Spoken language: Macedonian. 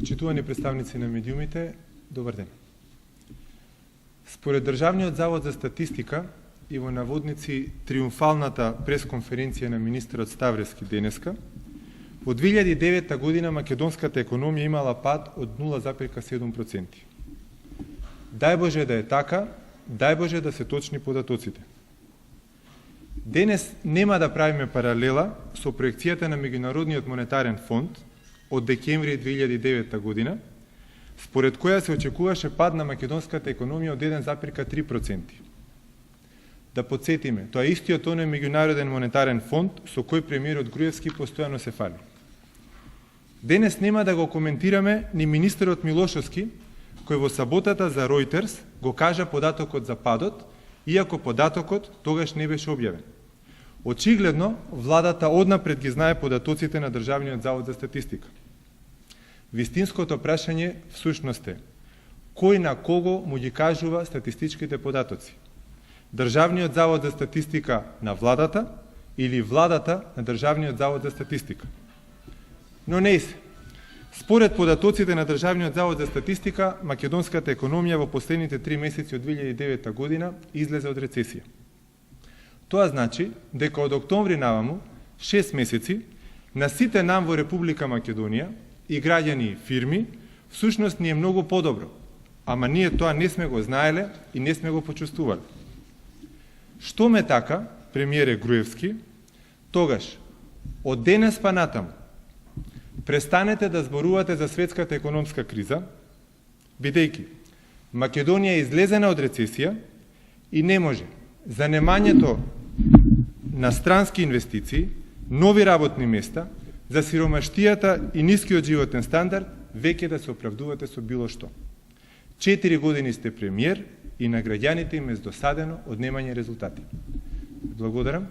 Почитувани представници на медиумите, добар ден. Според Државниот завод за статистика и во наводници триумфалната пресконференција на министерот Ставрески денеска, во 2009 година македонската економија имала пад од 0,7%. Дај Боже да е така, дај Боже да се точни податоците. Денес нема да правиме паралела со проекцијата на Меѓународниот монетарен фонд од декември 2009 година, според која се очекуваше пад на македонската економија од 1,3%. Да подсетиме, тоа е истиот оној Меѓународен монетарен фонд со кој премиерот Груевски постојано се фали. Денес нема да го коментираме ни министерот Милошовски, кој во саботата за Reuters го кажа податокот за падот, иако податокот тогаш не беше објавен. Очигледно, владата однапред ги знае податоците на Државниот завод за статистика. Вистинското прашање всушност е, кој на кого му ги кажува статистичките податоци? Државниот завод за статистика на владата или владата на Државниот завод за статистика? Но не се. Според податоците на Државниот завод за статистика, македонската економија во последните 3 месеци од 2009 година излезе од рецесија. Тоа значи дека од октомври наваму, 6 месеци, на сите нам во Република Македонија, и граѓани и фирми, всушност ни е многу подобро, ама ние тоа не сме го знаеле и не сме го почувствували. Што ме така, премиере Груевски, тогаш, од денес па натаму, престанете да зборувате за светската економска криза, бидејќи Македонија е излезена од рецесија и не може занемањето на странски инвестиции, нови работни места, за сиромаштијата и нискиот животен стандард, веќе да се оправдувате со било што. 4 години сте премиер и на граѓаните им е досадено од немање резултати. Благодарам.